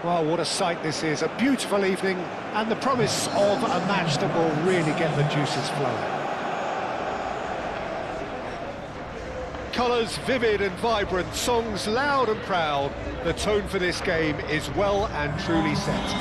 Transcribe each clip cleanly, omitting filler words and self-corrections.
Well, what a sight this is. A beautiful evening and the promise of a match that will really get the juices flowing. Colours vivid and vibrant, songs loud and proud. The tone for this game is well and truly set.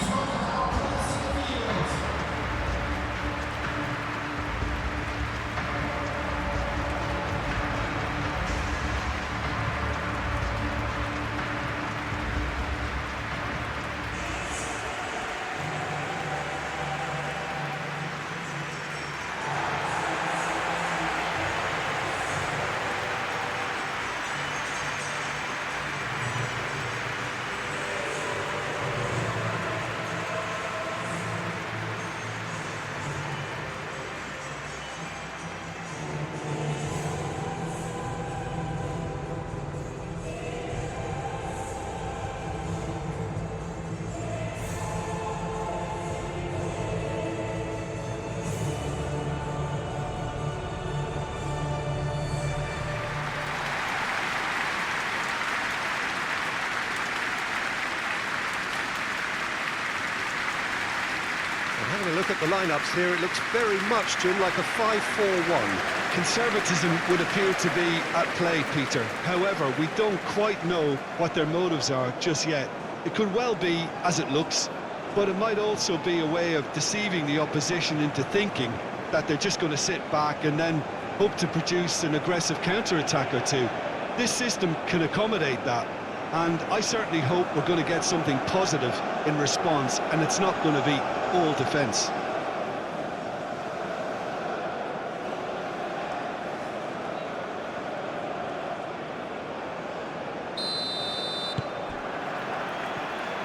Having a look at the lineups here, it looks very much, Jim, like a 5-4-1. Conservatism would appear to be at play, Peter. However, we don't quite know what their motives are just yet. It could well be as it looks, but it might also be a way of deceiving the opposition into thinking that they're just going to sit back and then hope to produce an aggressive counter-attack or two. This system can accommodate that, and I certainly hope we're going to get something positive in response, and it's not going to be all defence.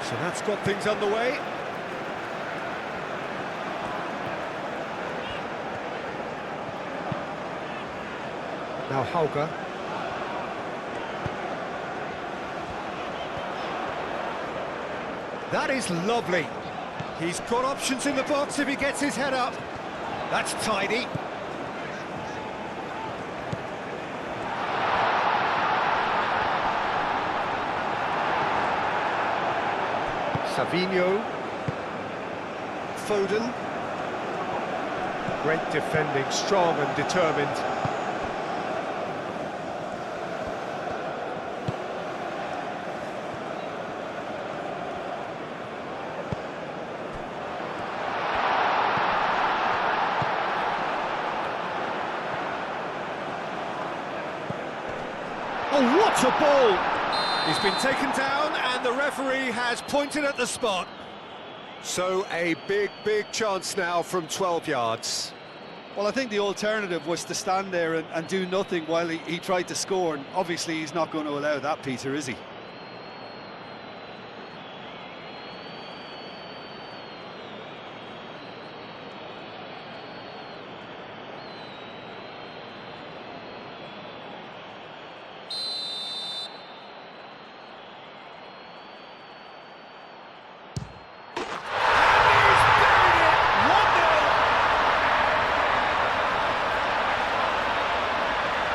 So that's got things underway. Now Hauger. That is lovely. He's got options in the box if he gets his head up. That's tidy. Savinho. Foden. Great defending, strong and determined. Oh, what a ball! He's been taken down and the referee has pointed at the spot. So a big chance now from 12 yards. Well, I think the alternative was to stand there and do nothing while he tried to score, and obviously he's not going to allow that, Peter, is he?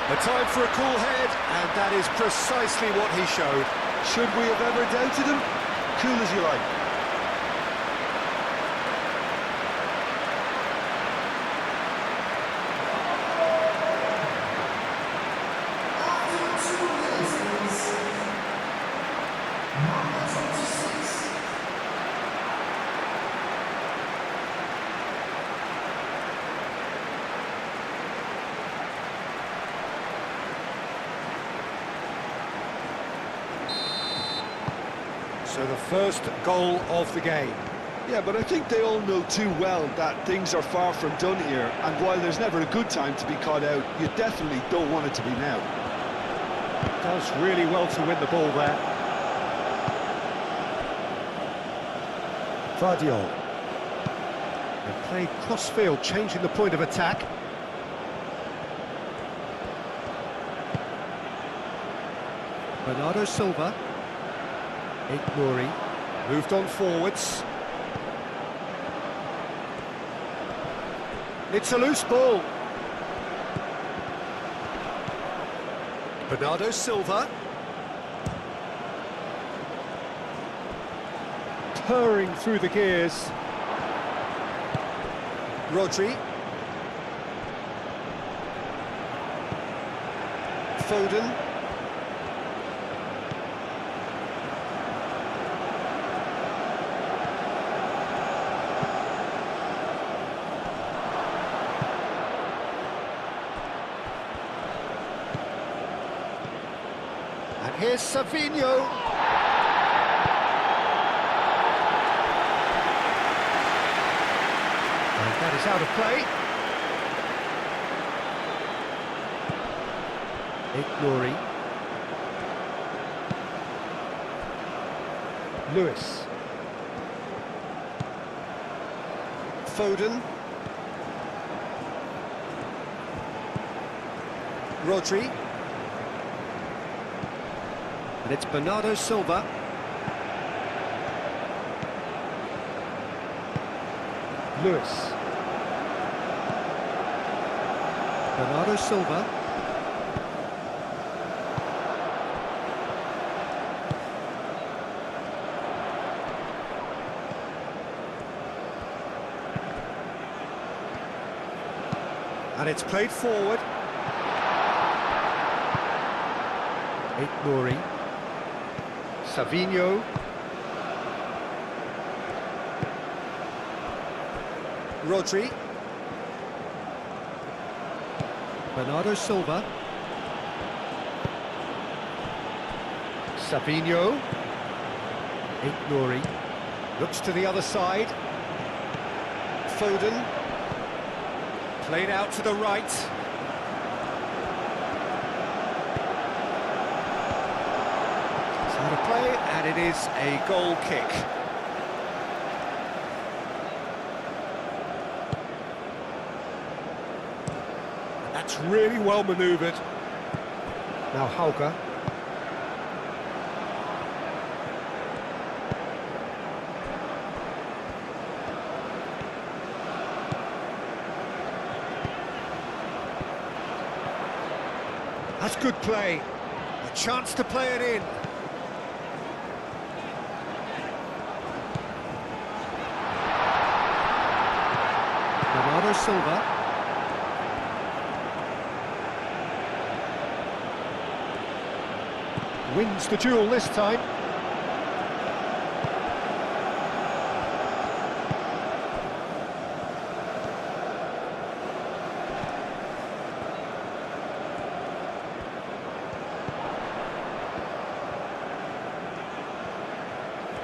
A time for a cool head, and that is precisely what he showed. Should we have ever doubted him? Cool as you like. So the first goal of the game. Yeah, but I think they all know too well that things are far from done here, and while there's never a good time to be caught out, you definitely don't want it to be now. Does really well to win the ball there. Vardiol. They play cross-field, changing the point of attack. Bernardo Silva. Nouri moved on forwards. It's a loose ball. Bernardo Silva. purring through the gears. Rodri. Foden. And here's Savinho. And that is out of play. Glory. Lewis. Foden. Rodri. And it's Bernardo Silva. Lewis. Bernardo Silva. And it's played forward. Glory. Savinho. Rodri. Bernardo Silva. Savinho. Glory. Looks to the other side. Foden. Played out to the right. It's out of play, and it is a goal kick. And that's really well manoeuvred. Now Hauger. That's good play. A chance to play it in. Bernardo Silva. Wins the duel this time.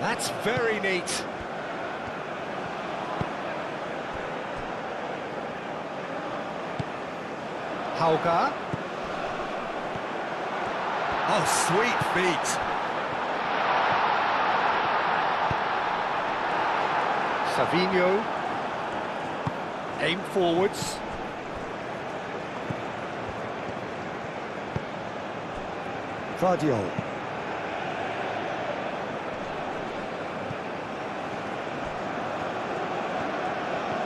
That's very neat. Hauger. Oh, sweet feet. Savinho. Aim forwards. Vardiol.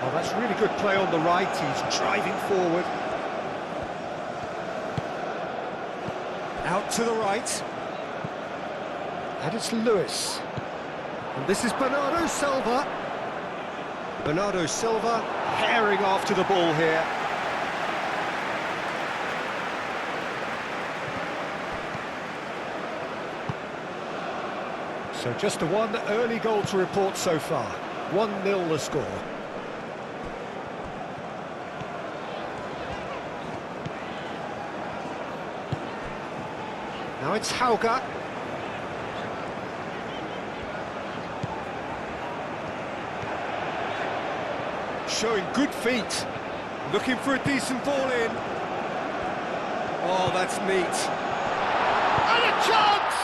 Oh, that's really good play on the right. He's driving forward. Out to the right. And it's Lewis. And this is Bernardo Silva. Bernardo Silva herring after the ball here. So just the one early goal to report so far. 1-0 the score. Now it's Hauger. Showing good feet. Looking for a decent ball in. Oh, that's neat. And a chance!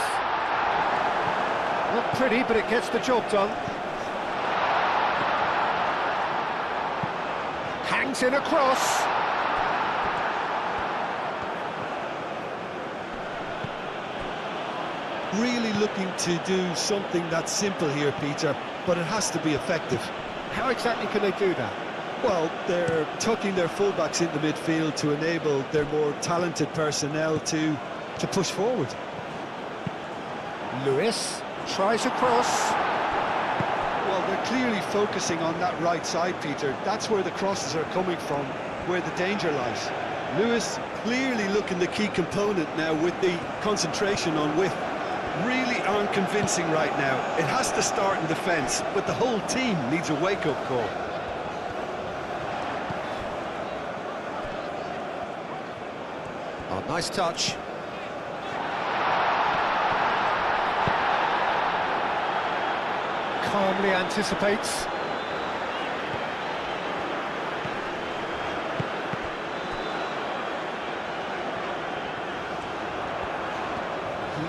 Not pretty, but it gets the job done. Hangs in a cross. Really looking to do something that's simple here, Peter, but it has to be effective. How exactly can they do that? Well, they're tucking their fullbacks into midfield to enable their more talented personnel to push forward. Lewis tries a cross. they're clearly focusing on that right side, Peter. That's where the crosses are coming from, where the danger lies. Lewis clearly looking the key component now with the concentration on width. Really aren't convincing right now. It has to start in defence, but the whole team needs a wake-up call. Oh, nice touch. Calmly anticipates.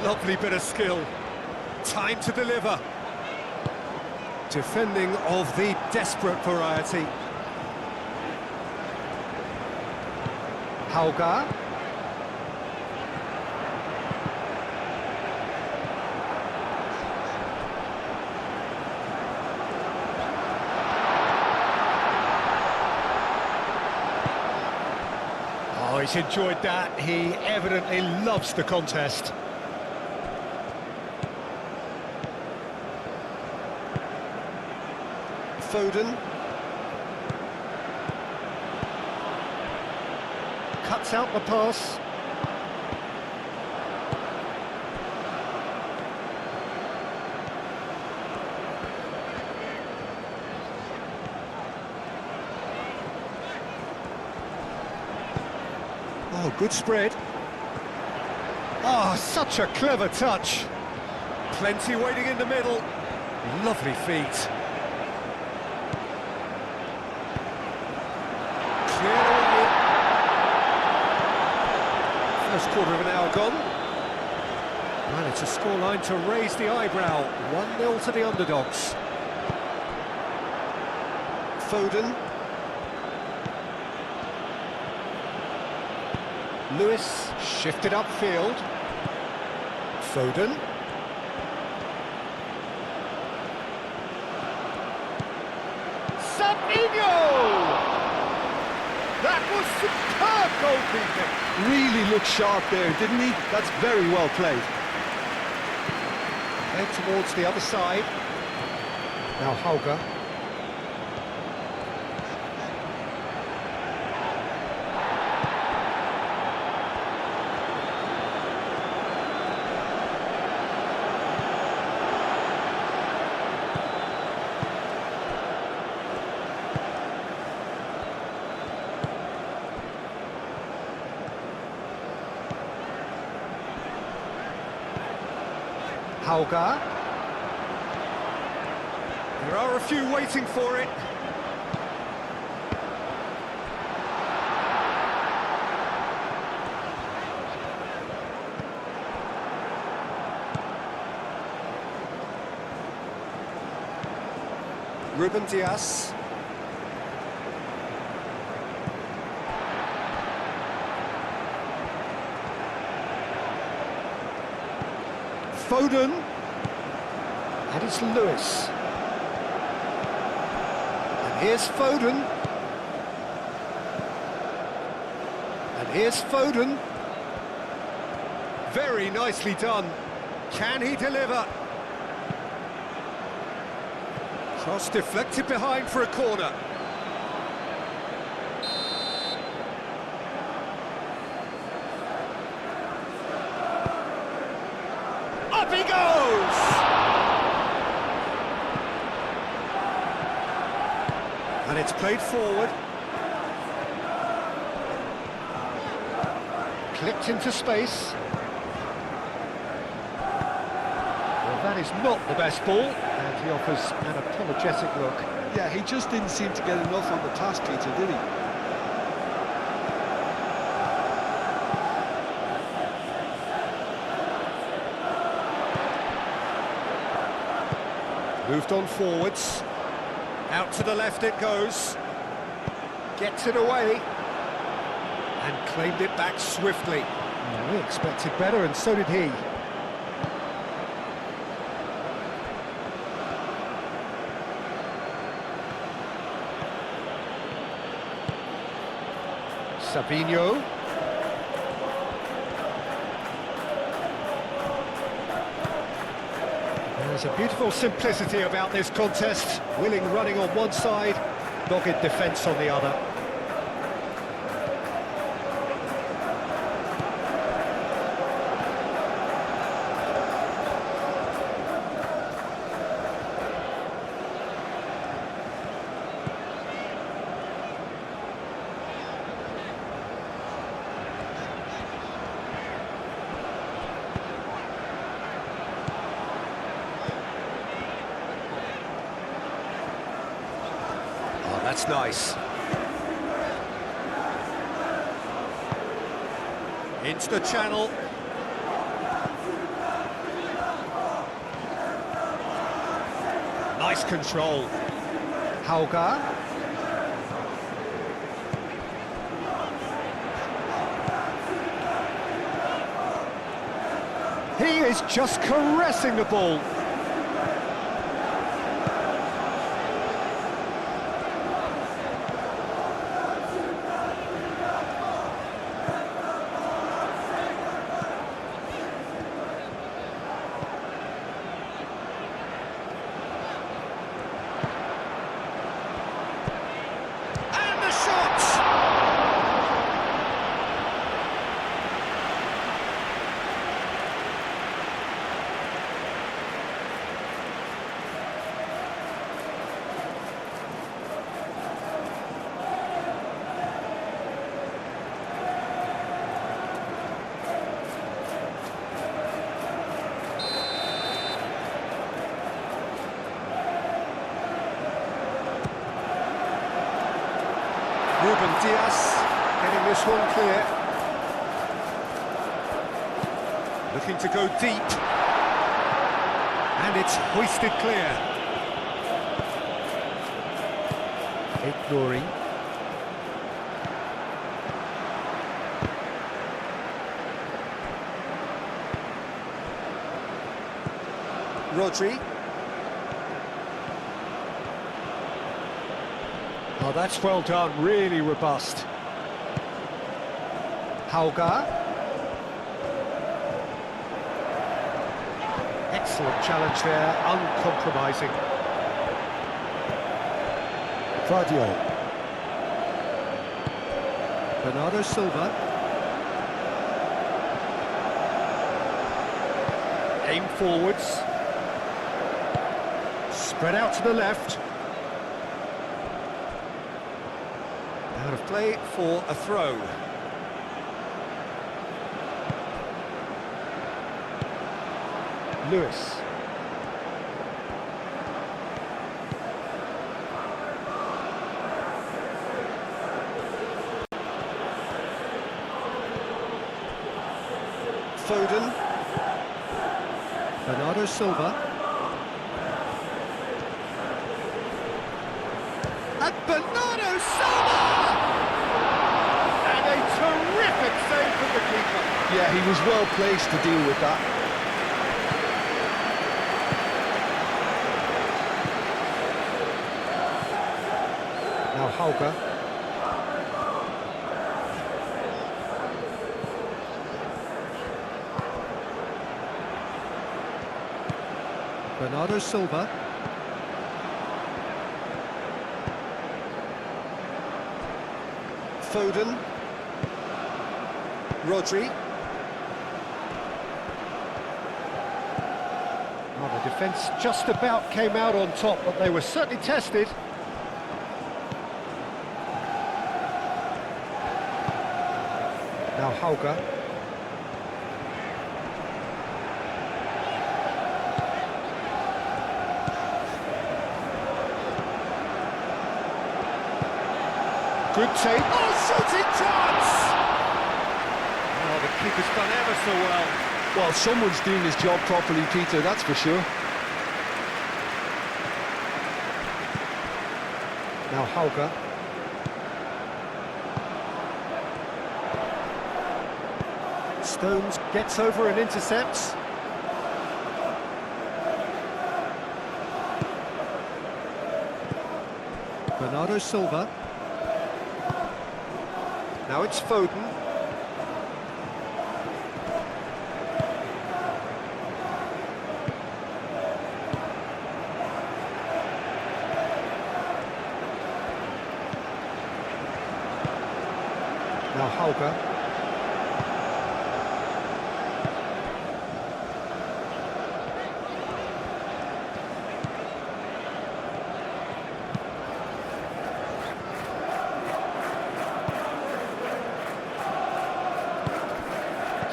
Lovely bit of skill. Time to deliver. Defending of the desperate variety. Hauger. Oh, he's enjoyed that. He evidently loves the contest. Foden. Cuts out the pass. Oh, good spread. Oh, such a clever touch. Plenty waiting in the middle. Lovely feet. Cleared away. First quarter of an hour gone. Well, it's a scoreline to raise the eyebrow. 1-0 to the underdogs. Foden. Lewis shifted upfield. Foden. Sabinho! That was superb goalkeeping. Really looked sharp there, didn't he? That's very well played. Head towards the other side. Now Hauger. Hauger. There are a few waiting for it. Ruben Dias. Foden. And it's Lewis. And here's Foden. And here's Foden. Very nicely done. Can he deliver? Cross deflected behind for a corner. Up he goes! And it's played forward. Clipped into space. Well, that is not the best ball, and he offers an apologetic look. Yeah, he just didn't seem to get enough on the pass, Peter, did he? Moved on forwards. Out to the left it goes. Gets it away. And claimed it back swiftly. We expected better, and so did he. Sabinho. There's a beautiful simplicity about this contest. Willing running on one side, dogged defence on the other. That's nice. Into the channel. Nice control. Hauger. He is just caressing the ball. Ruben Diaz getting this one clear. Looking to go deep. And it's hoisted clear. Ignoring. Rodri. Oh, that's well done, really robust. Hauger. Excellent challenge there, uncompromising. Vadio. Bernardo Silva. Aim forwards. Spread out to the left. Out of play for a throw. Lewis. Foden. Bernardo Silva. And Bernardo Silva! And a terrific save from the keeper. Yeah, he was well placed to deal with that. Now Hauger. Bernardo Silva. Foden. Rodri. Well, the defence just about came out on top, but they were certainly tested. Now Hauger. Good take. Oh, shooting chance! Oh, the keeper's done ever so well. Well, someone's doing his job properly, Peter, that's for sure. Now Hauger. Stones gets over and intercepts. Bernardo Silva. Now it's Foden. Hauger.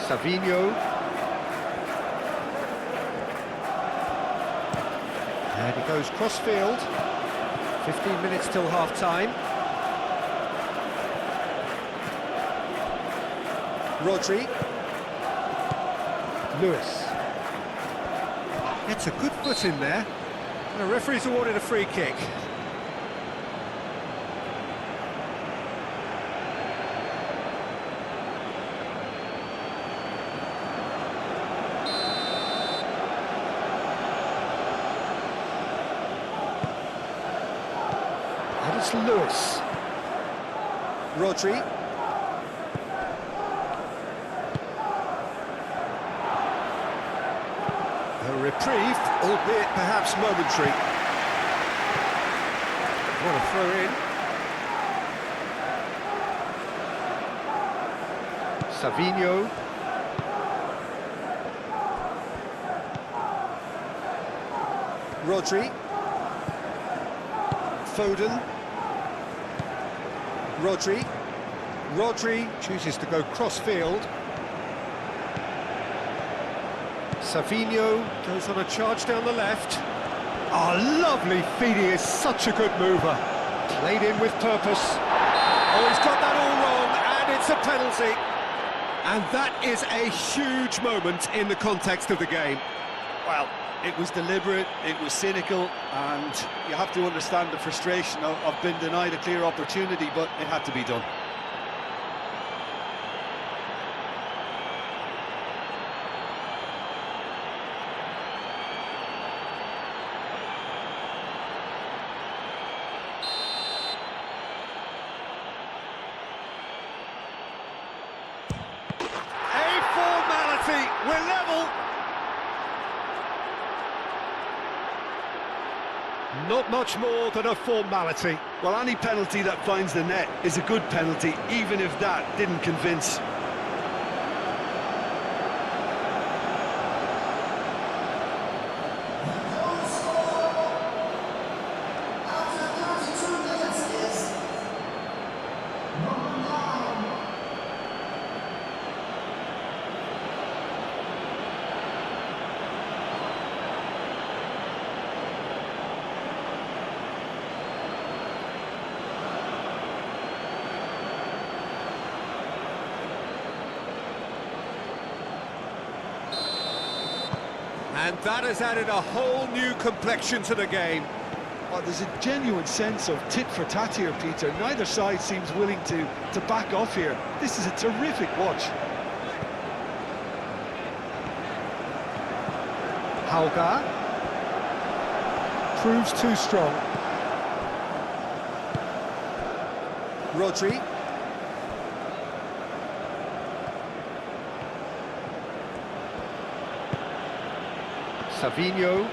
Savinho. And he goes cross-field. 15 minutes till half-time. Rodri. Lewis. Gets a good foot in there. And the referee's awarded a free kick. And it's Lewis. Rodri. A reprieve, albeit perhaps momentary. What a throw in. Savinho. Rodri. Foden. Rodri. Rodri chooses to go cross-field. Savinho goes on a charge down the left. Oh, lovely feed, he is such a good mover. Played in with purpose. Oh, he's got that all wrong, and it's a penalty. And that is a huge moment in the context of the game. Well, it was deliberate, it was cynical, and you have to understand the frustration of being denied a clear opportunity, but it had to be done. We're level. Not much more than a formality. Well, any penalty that finds the net is a good penalty, even if that didn't convince. And that has added a whole new complexion to the game. Oh, there's a genuine sense of tit for tat here, Peter. Neither side seems willing to back off here. This is a terrific watch. Hauger proves too strong. Rodri. Savinho.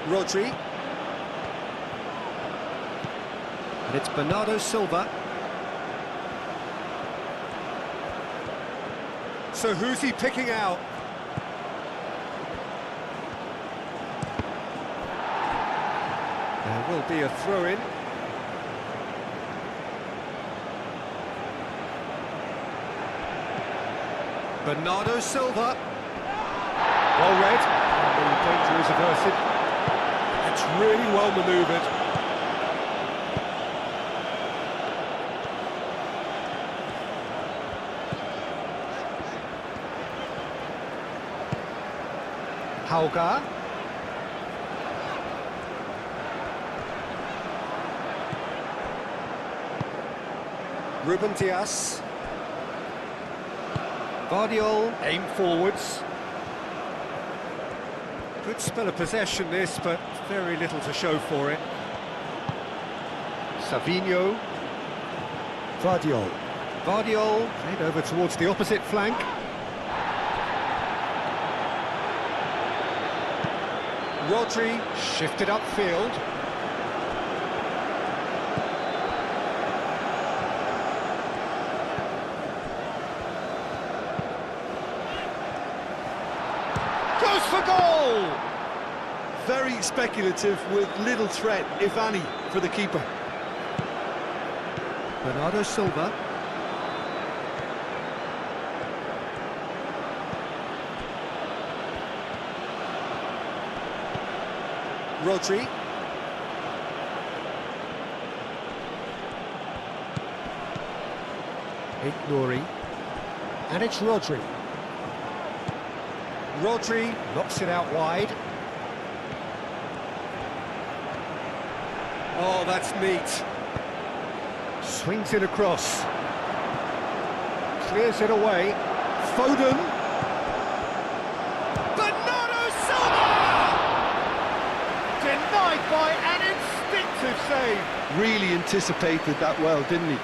Rodri. And it's Bernardo Silva. So who's he picking out? There will be a throw-in. Bernardo Silva. Well read. And the danger is averted. It's really well manoeuvred. Hauger. Ruben Dias. Guardiola, aim forwards. Good spell of possession this, but very little to show for it. Savinho. Guardiola. Guardiola played over towards the opposite flank. Rodri shifted upfield. for goal! Very speculative with little threat, if any, for the keeper. Bernardo Silva. Rodri. Nuri. And it's Rodri. Rodri knocks it out wide. Oh, that's neat. Swings it across. Clears it away. Foden. Bernardo Silva! Denied by an instinctive save. Really anticipated that well, didn't he?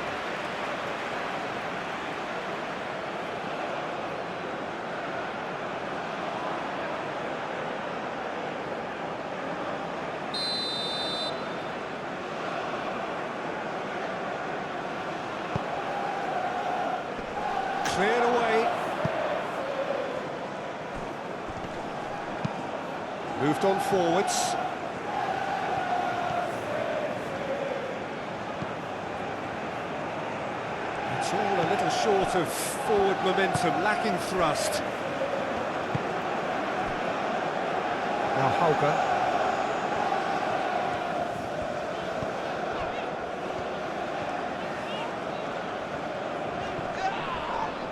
Cleared away. Moved on forwards. It's all a little short of forward momentum, lacking thrust. Now Hauger.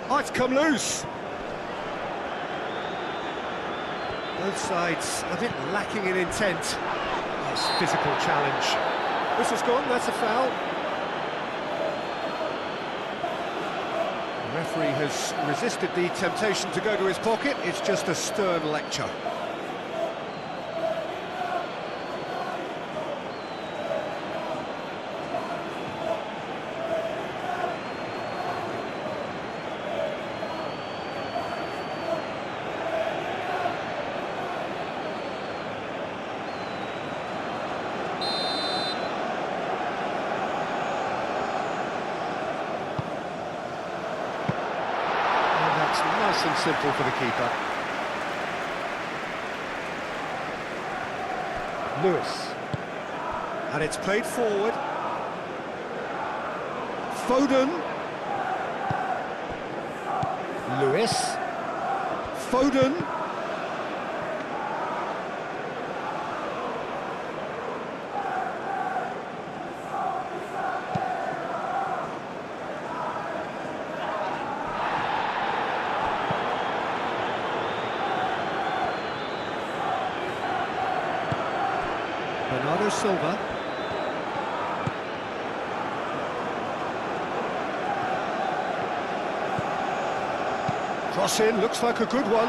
Oh, it's come loose. Both sides a bit lacking in intent. Nice physical challenge. This has gone, that's a foul. The referee has resisted the temptation to go to his pocket. It's just a stern lecture. Nice and simple for the keeper. Lewis. And it's played forward. Foden. Lewis. Foden. Bernardo Silva. Cross in, looks like a good one.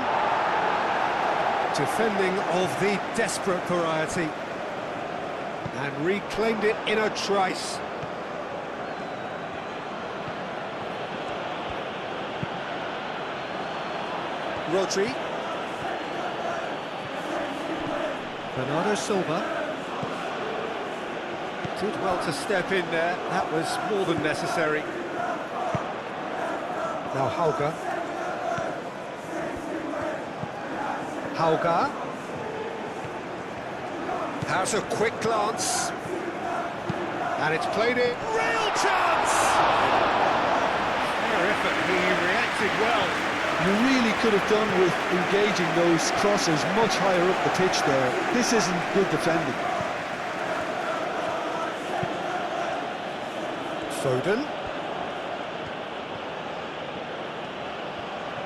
Defending of the desperate variety. And reclaimed it in a trice. Rodri. Bernardo Silva. Did well to step in there, that was more than necessary. Now Hauger. Hauger. Has a quick glance. And it's played it. Real chance! Fair effort, he reacted well. You really could have done with engaging those crosses much higher up the pitch there. This isn't good defending. Foden.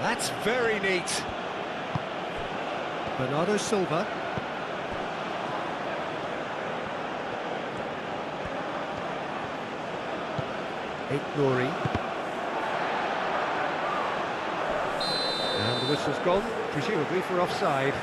That's very neat. Bernardo Silva. Nuri. And the whistle's gone, presumably for offside.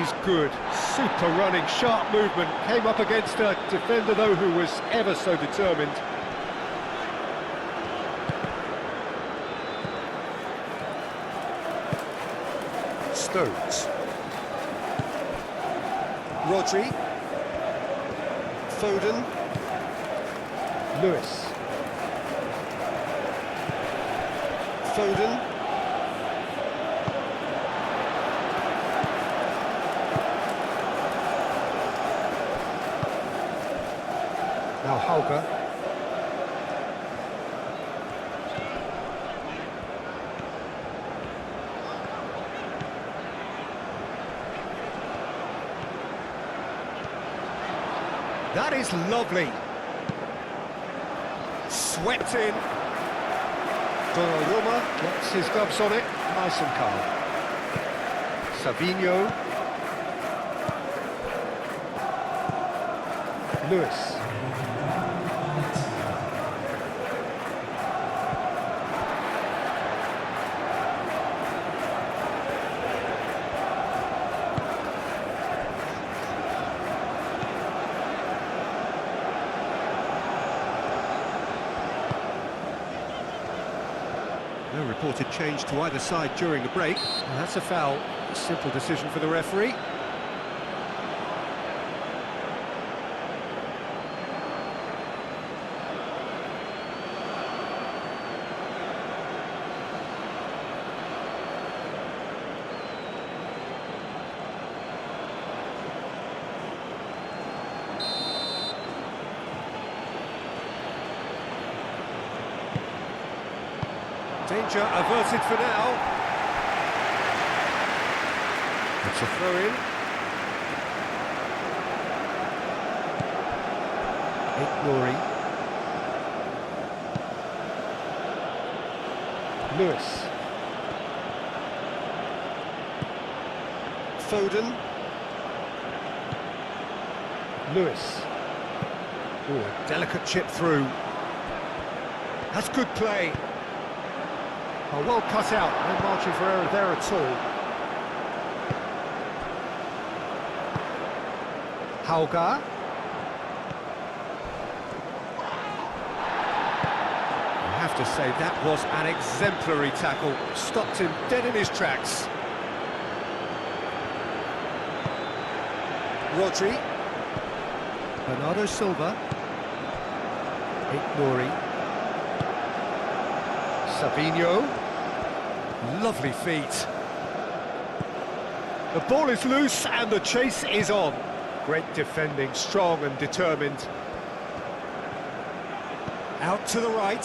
He's good. Super running, sharp movement. Came up against a defender, though, who was ever so determined. Stones. Rodri. Foden. Lewis. Foden. Now Hauger. That is lovely. Swept in. Donnarumma gets his gloves on it. Nice and calm. Savinho. Lewis. No reported change to either side during the break. And that's a foul. A simple decision for the referee. Danger averted for now. It's a throw-in. Nori. Lewis. Foden. Lewis. Oh, a delicate chip through. That's good play. Oh, well cut out, no margin for error there at all. Hauger. I have to say, that was an exemplary tackle. Stopped him dead in his tracks. Rodri. Bernardo Silva. Nori. Savinho. Lovely feet. The ball is loose and the chase is on. Great defending, strong and determined. Out to the right.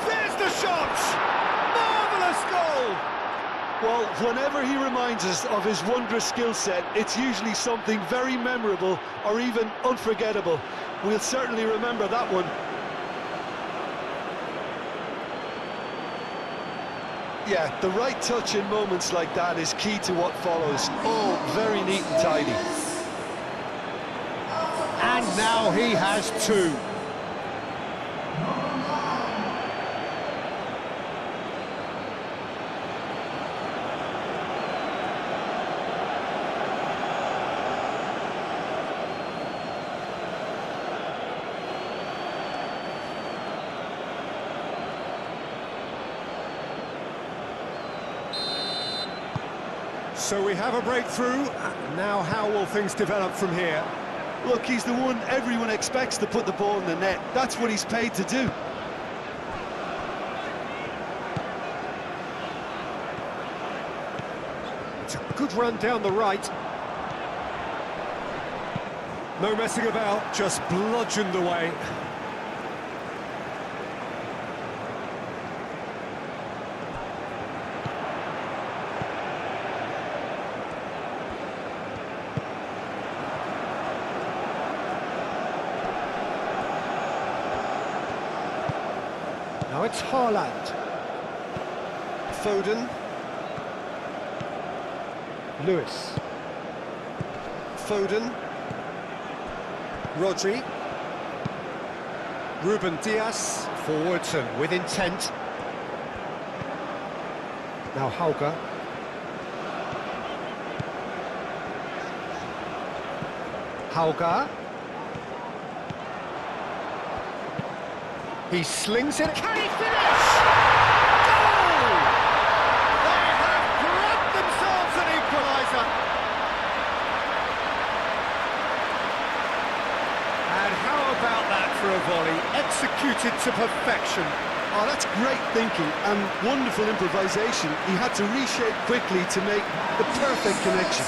There's the shot! Marvellous goal! Well, whenever he reminds us of his wondrous skill set, it's usually something very memorable or even unforgettable. We'll certainly remember that one. Yeah, the right touch in moments like that is key to what follows. Oh, very neat and tidy. And now he has two. So we have a breakthrough. Now how will things develop from here? Look, he's the one everyone expects to put the ball in the net. That's what he's paid to do. It's a good run down the right. No messing about, just bludgeoned away. Now it's Haaland. Foden. Lewis. Foden. Rodri. Ruben Dias. Forwards and with intent. Now Hauger. Hauger. He slings it. Can he finish? Goal! They have grabbed themselves an equaliser. And how about that for a volley? Executed to perfection. Oh, that's great thinking and wonderful improvisation. He had to reshape quickly to make the perfect connection.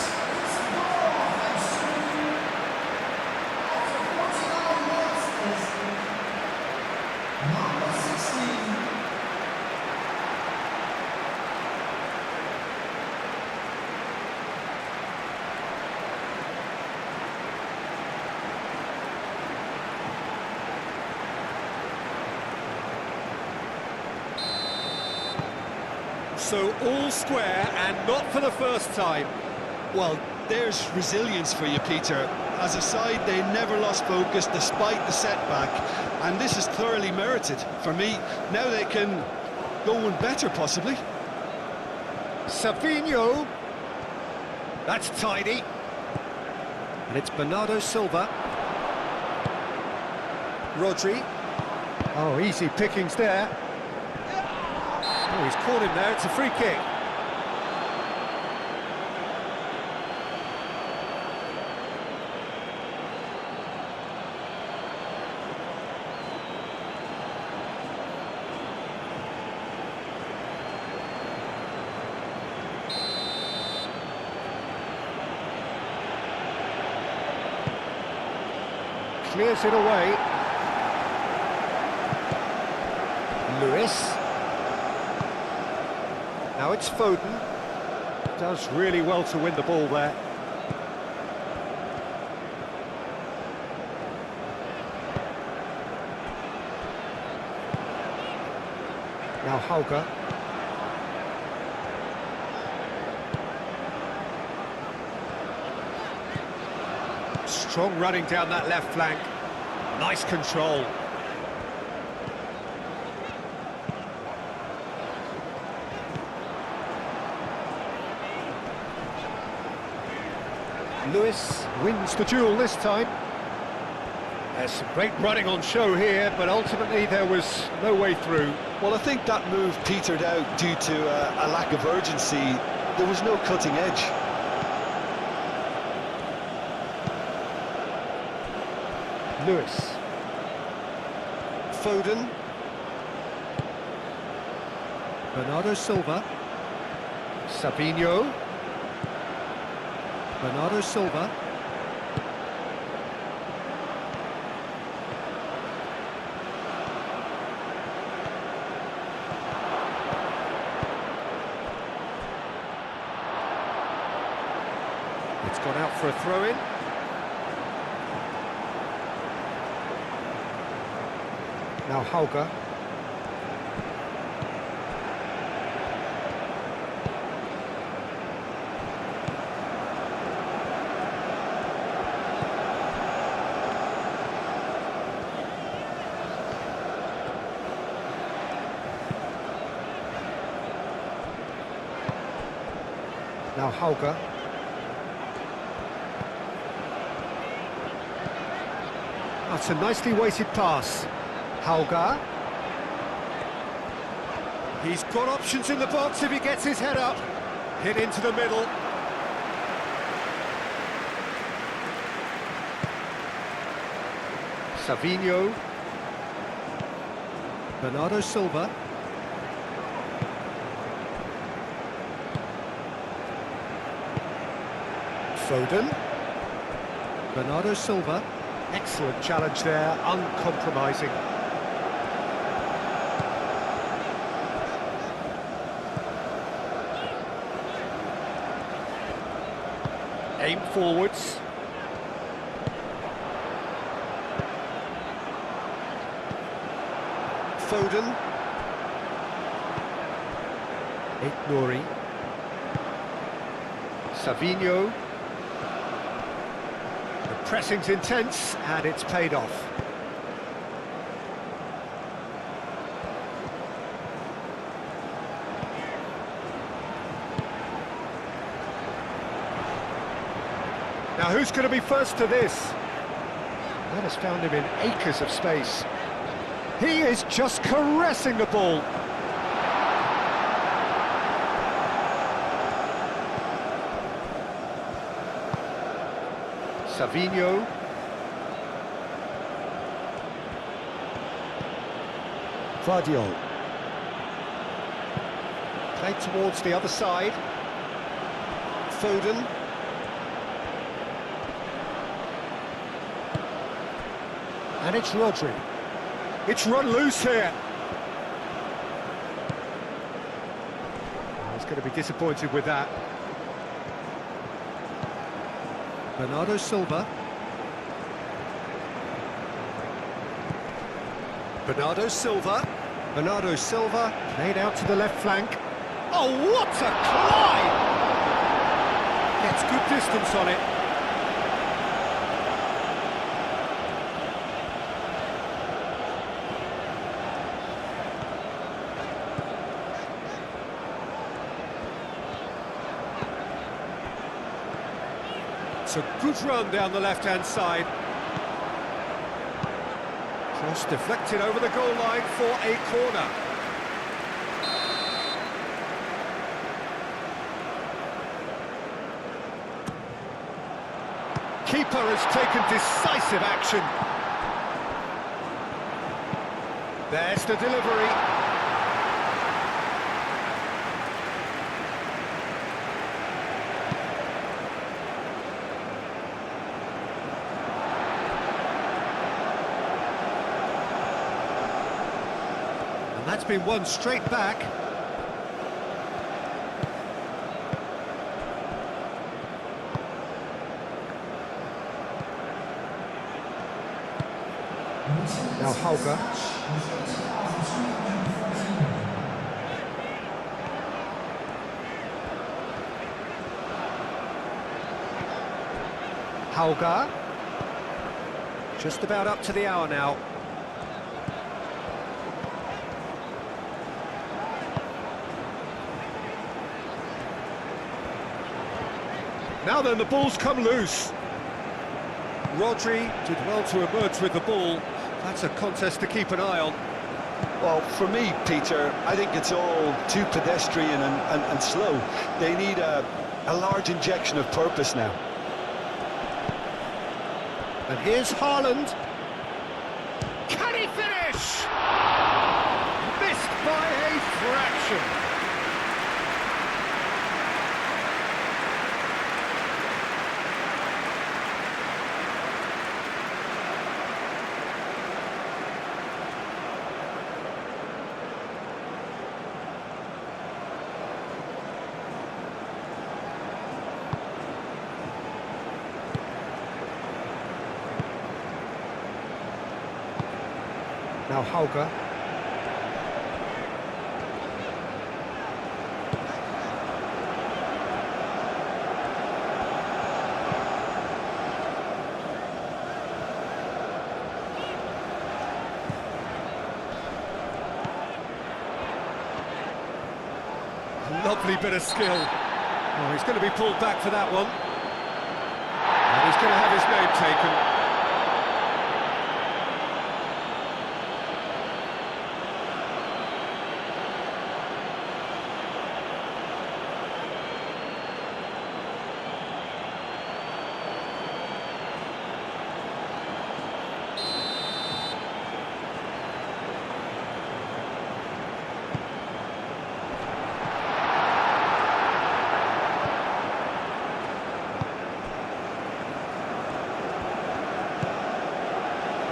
So all square and not for the first time. Well, there's resilience for you, Peter. As a side, they never lost focus despite the setback, and this is thoroughly merited. For me, now they can go one better, possibly. Savinho. That's tidy. And it's Bernardo Silva. Rodri. Oh, easy pickings there. Oh, he's caught him there, it's a free kick. Clears it away. Lewis. Now it's Foden. Does really well to win the ball there. Now Hauger. Strong running down that left flank. Nice control. Lewis wins the duel this time. There's some great running on show here, but ultimately there was no way through. Well, I think that move petered out due to a lack of urgency. There was no cutting edge. Lewis. Foden. Bernardo Silva. Savinho. Bernardo Silva. It's gone out for a throw-in. Now Hauger. Now Hauger. That's a nicely weighted pass. Hauger. He's got options in the box if he gets his head up. Hit into the middle. Savinho. Bernardo Silva. Foden. Bernardo Silva. Excellent challenge there, uncompromising. Aim forwards. Foden. Nori. Savinho. The pressing's intense and it's paid off. Now who's going to be first to this? That has found him in acres of space. He is just caressing the ball. Savinho. Vardiol. Played towards the other side. Foden. And it's Rodri. It's run loose here. He's going to be disappointed with that. Bernardo Silva. Bernardo Silva. Bernardo Silva played out to the left flank. Oh, what a climb! Gets good distance on it. It's a good run down the left-hand side. Cross deflected over the goal line for a corner. Keeper has taken decisive action. There's the delivery. And that's been won straight back. Now Hauger. Hauger. Just about up to the hour now. Now then, the ball's come loose. Rodri did well to emerge with the ball. That's a contest to keep an eye on. Well, for me, Peter, I think it's all too pedestrian and slow. They need a large injection of purpose now. And here's Haaland. Can he finish? Missed by a fraction. Now Hauger. Lovely bit of skill. Oh, he's going to be pulled back for that one. And he's going to have his name taken.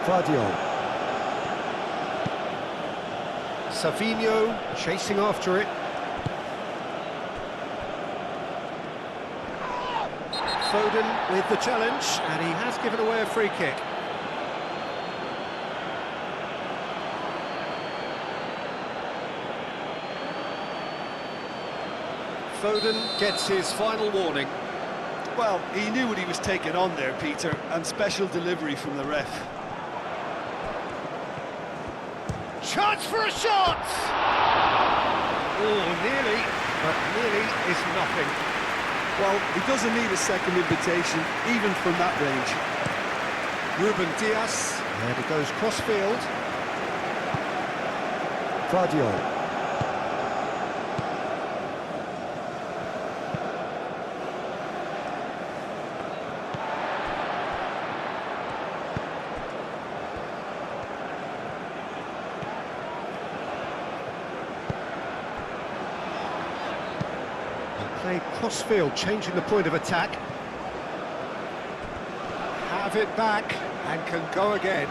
Vardiol. Savinho chasing after it. Foden with the challenge, and he has given away a free kick. Foden gets his final warning. Well, he knew what he was taking on there, Peter, and special delivery from the ref. Chance for a shot! Oh, nearly, but nearly is nothing. Well, he doesn't need a second invitation, even from that range. Ruben Diaz, and it goes cross-field. Guardiola. Played cross-field, changing the point of attack. Have it back, and can go again.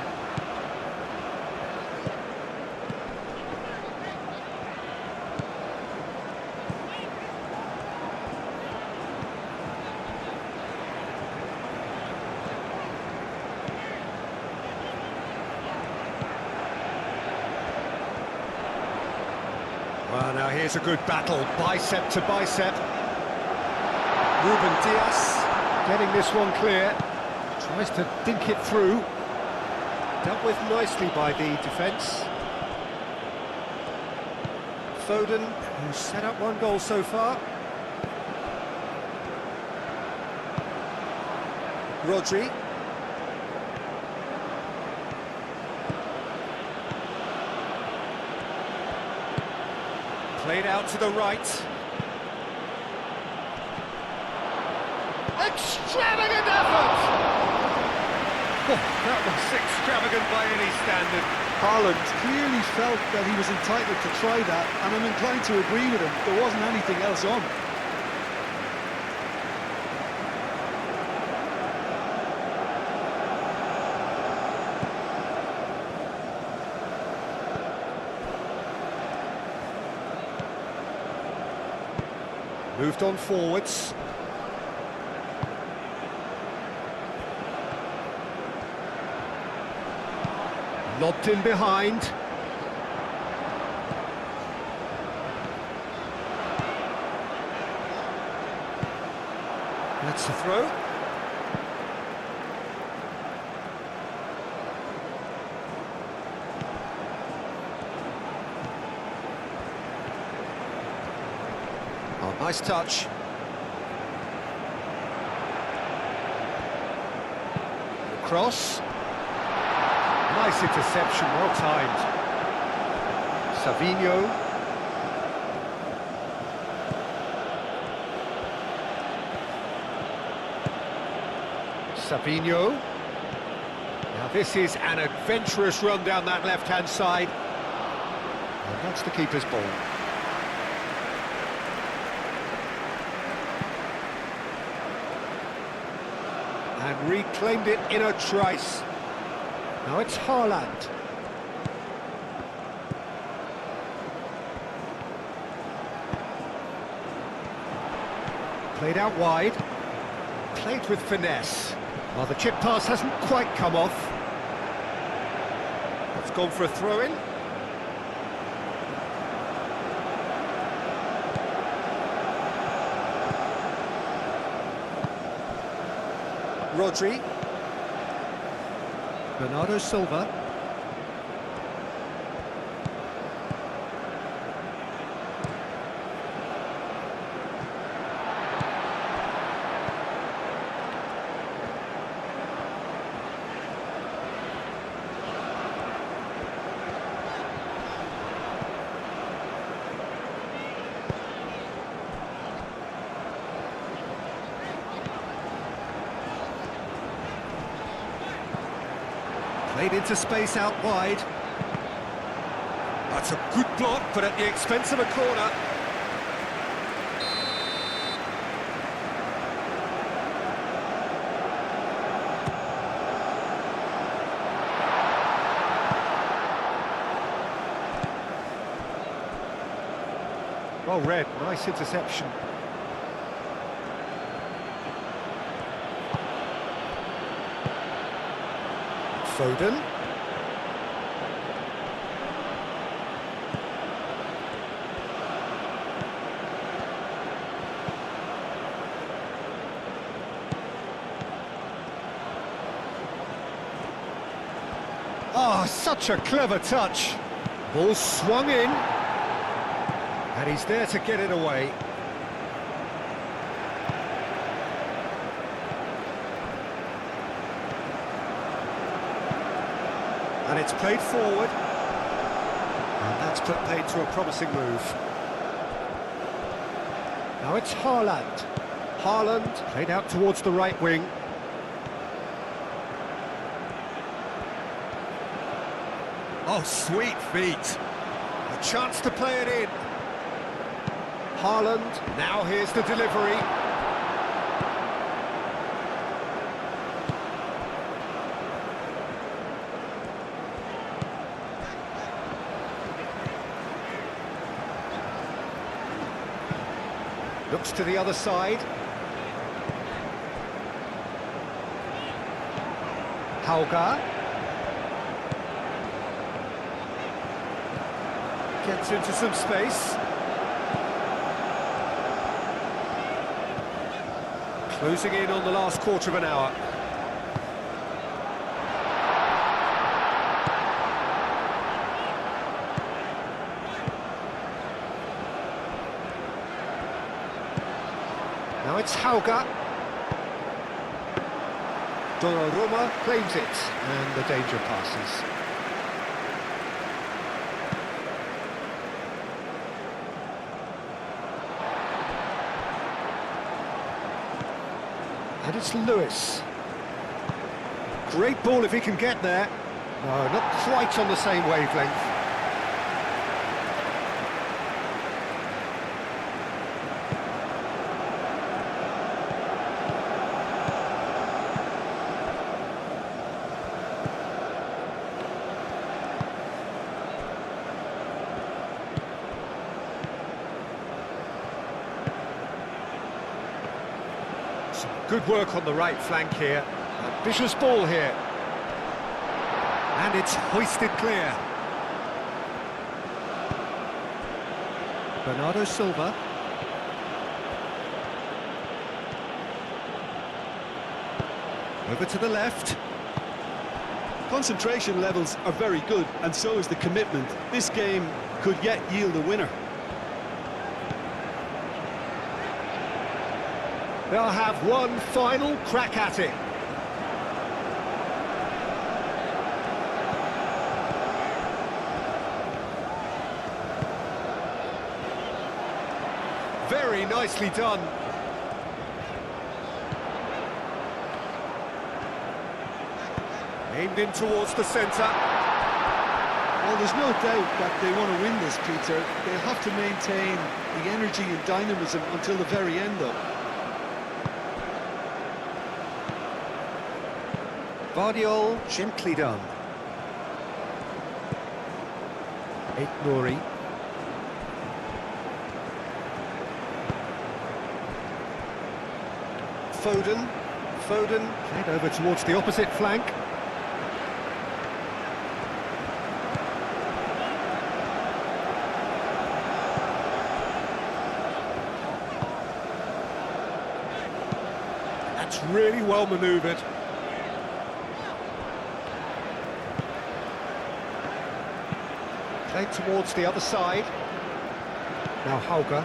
Well, now here's a good battle, bicep to bicep. Ruben Diaz getting this one clear. Tries to dink it through. Dealt with nicely by the defence. Foden, who's set up one goal so far. Rodri. Played out to the right. Extravagant effort! Oh, that was extravagant by any standard. Haaland clearly felt that he was entitled to try that, and I'm inclined to agree with him. There wasn't anything else on. Moved on forwards. Lobbed in behind. That's the throw. Oh, nice touch. Cross. Nice interception, well timed. Savinho. Savinho. Now this is an adventurous run down that left-hand side. And that's the keeper's ball. And reclaimed it in a trice. Now it's Haaland. Played out wide. Played with finesse. Well, the chip pass hasn't quite come off. It's gone for a throw-in. Rodri. Bernardo Silva. Played into space out wide. That's a good block, but at the expense of a corner. Well read, nice interception. Foden. Oh, such a clever touch. Ball swung in. And he's there to get it away. And it's played forward. And that's put paid to a promising move. Now it's Haaland. Haaland played out towards the right wing. Oh, sweet feet. A chance to play it in. Haaland, now here's the delivery. Looks to the other side. Hauga. Gets into some space. Closing in on the last quarter of an hour. Now it's Hauga. Donnarumma claims it, and the danger passes. And it's Lewis. Great ball if he can get there. No, not quite on the same wavelength. Good work on the right flank here. Ambitious ball here. And it's hoisted clear. Bernardo Silva. Over to the left. Concentration levels are very good, and so is the commitment. This game could yet yield a winner. They'll have one final crack at it. Very nicely done. Aimed in towards the centre. Well, there's no doubt that they want to win this, Peter. They'll have to maintain the energy and dynamism until the very end, though. Vardiol, gently done. Nouri. Foden. Foden played over towards the opposite flank. That's really well manoeuvred. Played towards the other side. Now Hauga.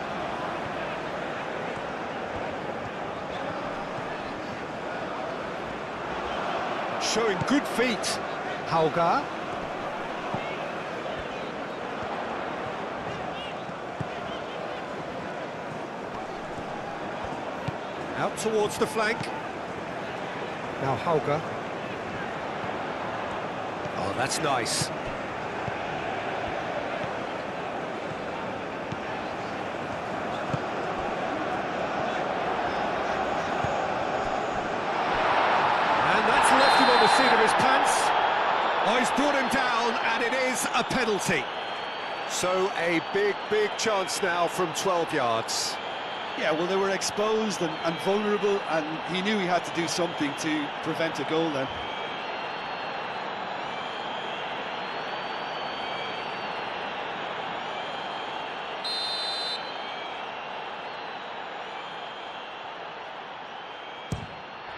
Showing good feet. Hauga. Out towards the flank. Now Hauga. Oh, that's nice. Seat of his pants. Oh, he's brought him down, and it is a penalty. So a big chance now from 12 yards. Yeah, well, they were exposed and vulnerable, and he knew he had to do something to prevent a goal then.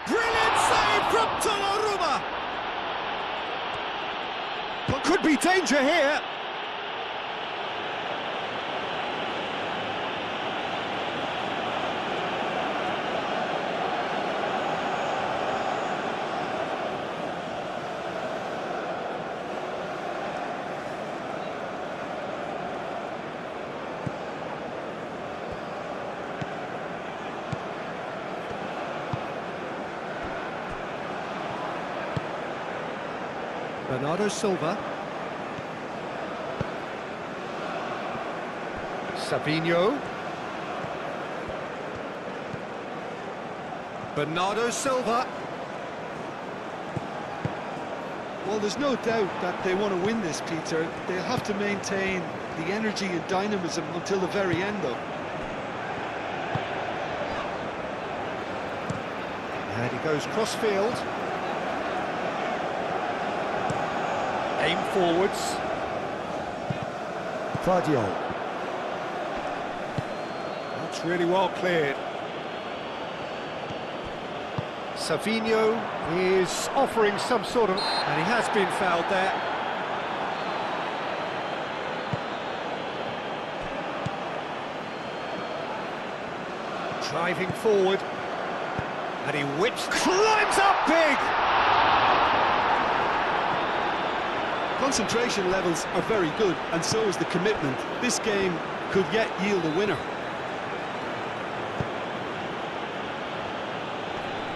Brilliant save from Donnarumma. But could be danger here. Bernardo Silva. Savinho. Bernardo Silva. Well, there's no doubt that they want to win this, Peter. They'll have to maintain the energy and dynamism until the very end, though. And he goes cross-field. Aim forwards. Guardiola. That's really well cleared. Savinho is offering some sort of... And he has been fouled there. Driving forward. And he whips... Climbs up big! Concentration levels are very good, and so is the commitment. This game could yet yield a winner.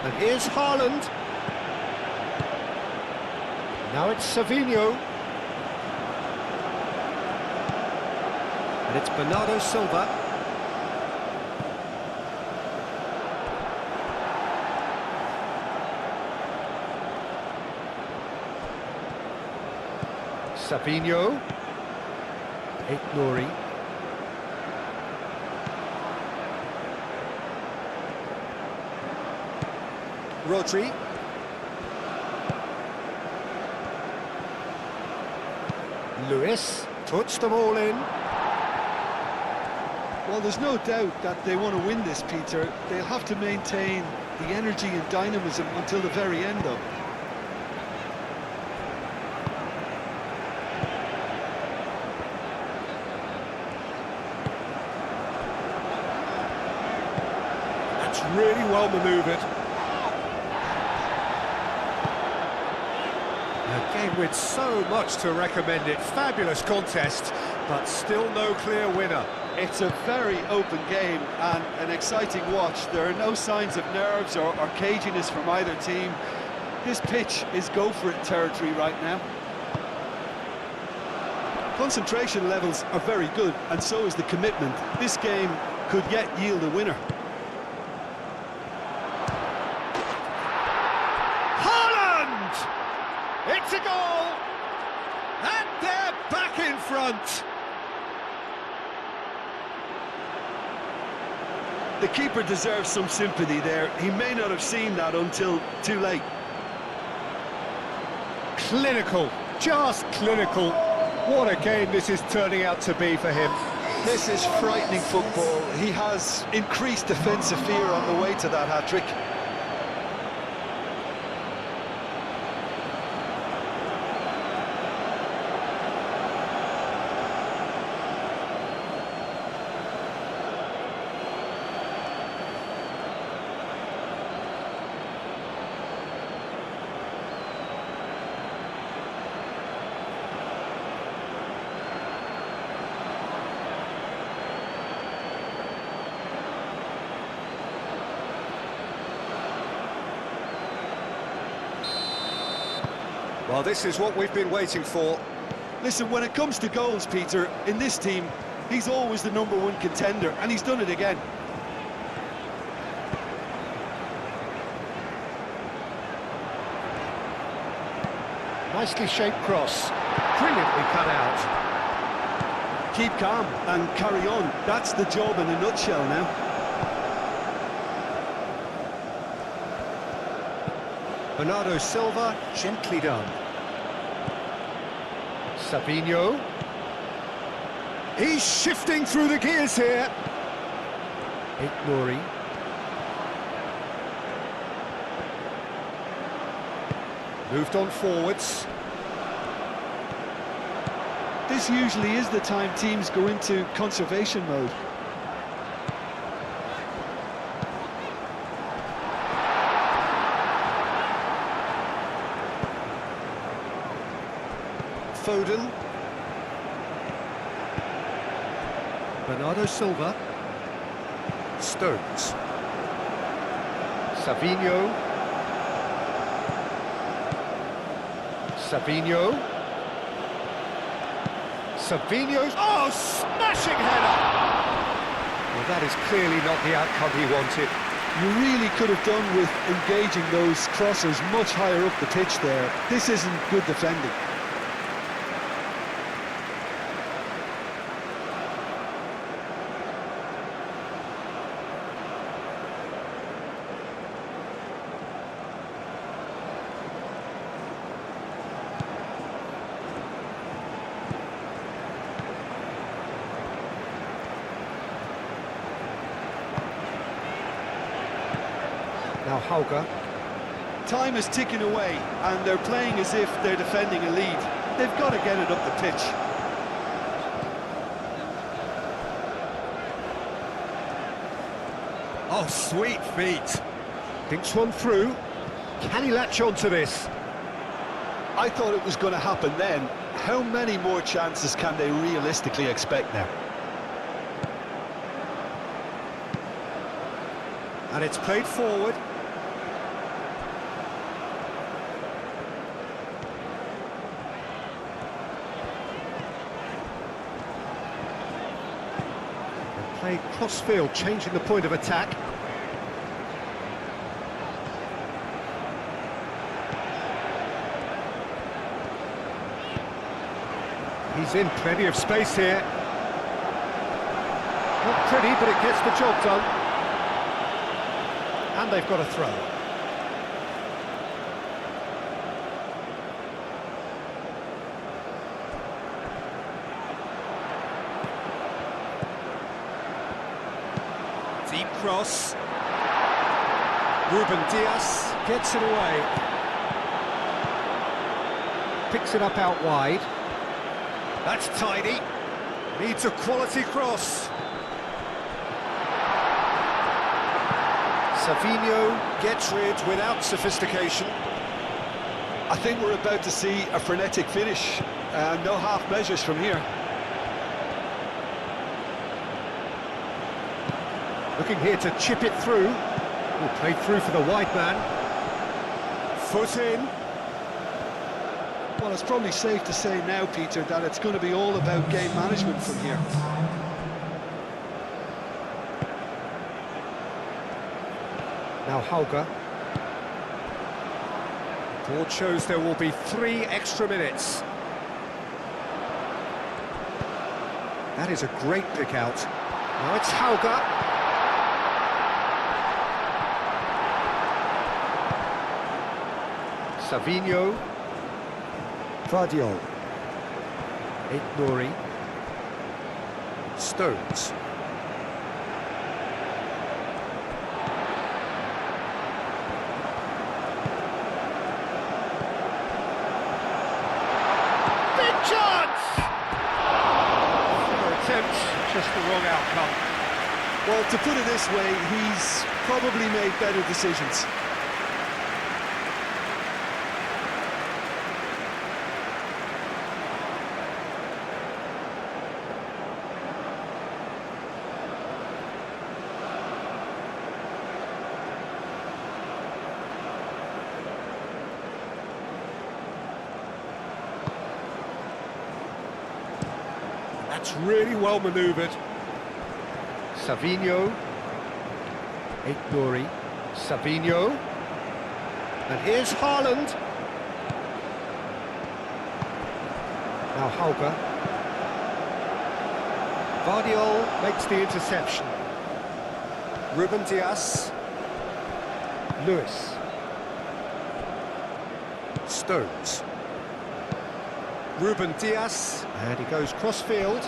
And here's Haaland. Now it's Savinho. And it's Bernardo Silva. Savinho. Nouri. Rodri. Lewis puts them all in. Well, there's no doubt that they want to win this, Peter. They'll have to maintain the energy and dynamism until the very end, though. That's really well manoeuvred. A game with so much to recommend it. Fabulous contest, but still no clear winner. It's a very open game and an exciting watch. There are no signs of nerves or caginess from either team. This pitch is go-for-it territory right now. Concentration levels are very good, and so is the commitment. This game could yet yield a winner. It's a goal! And they're back in front! The keeper deserves some sympathy there. He may not have seen that until too late. Clinical, just clinical. What a game this is turning out to be for him. This is frightening football. He has increased defensive fear on the way to that hat-trick. Well, this is what we've been waiting for. Listen, when it comes to goals, Peter, in this team, he's always the #1 contender, and he's done it again. Nicely shaped cross. Brilliantly cut out. Keep calm and carry on. That's the job in a nutshell now. Bernardo Silva, gently done. Savinho. He's shifting through the gears here. Nouri. Moved on forwards. This usually is the time teams go into conservation mode. Foden. Bernardo Silva. Stones. Savinho. Savinho. Savinho's... Oh, smashing header! Well, that is clearly not the outcome he wanted. You really could have done with engaging those crossers much higher up the pitch there. This isn't good defending. Now Hauger. Time is ticking away, and they're playing as if they're defending a lead. They've got to get it up the pitch. Oh, sweet feet. Thinks one through. Can he latch on to this? I thought it was going to happen then. How many more chances can they realistically expect now? And it's played forward. And played cross-field, changing the point of attack. He's in plenty of space here. Not pretty, but it gets the job done. And they've got a throw. Deep cross. Ruben Dias gets it away. Picks it up out wide. That's tidy. Needs a quality cross. Savinho gets rid without sophistication. I think we're about to see a frenetic finish. No half measures from here. Looking here to chip it through. Played through for the wide man. Foot in. Well, it's probably safe to say now, Peter, that it's going to be all about game management from here. Now Hauger. Board shows there will be 3 extra minutes. That is a great pick out. Now it's Hauger. Savinho. Vardiol. Nori. Stones. Just the wrong outcome. Well, to put it this way, he's probably made better decisions. That's really well manoeuvred. Savinho. Nori. Savinho. And here's Haaland. Now Hauger. Vardiol makes the interception. Ruben Dias. Lewis. Stones. Ruben Dias, and he goes cross-field.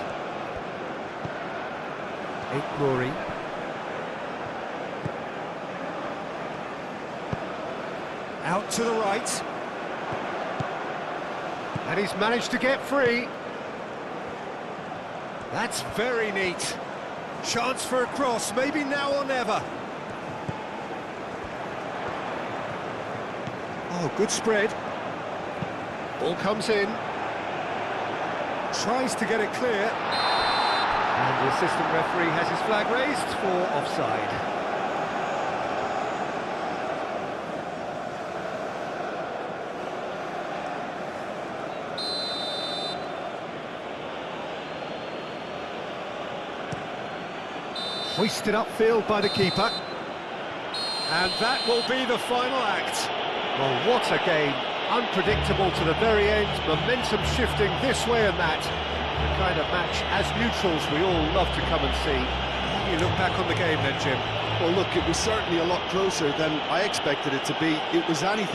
Nori. Out to the right. And he's managed to get free. That's very neat. Chance for a cross, maybe now or never. Oh, good spread. Ball comes in. Tries to get it clear. And the assistant referee has his flag raised for offside. Hoisted upfield by the keeper. And that will be the final act. Well, what a game. Unpredictable to the very end, momentum shifting this way and that. The kind of match, as neutrals, we all love to come and see. You look back on the game then, Jim. Well, look, it was certainly a lot closer than I expected it to be. It was anything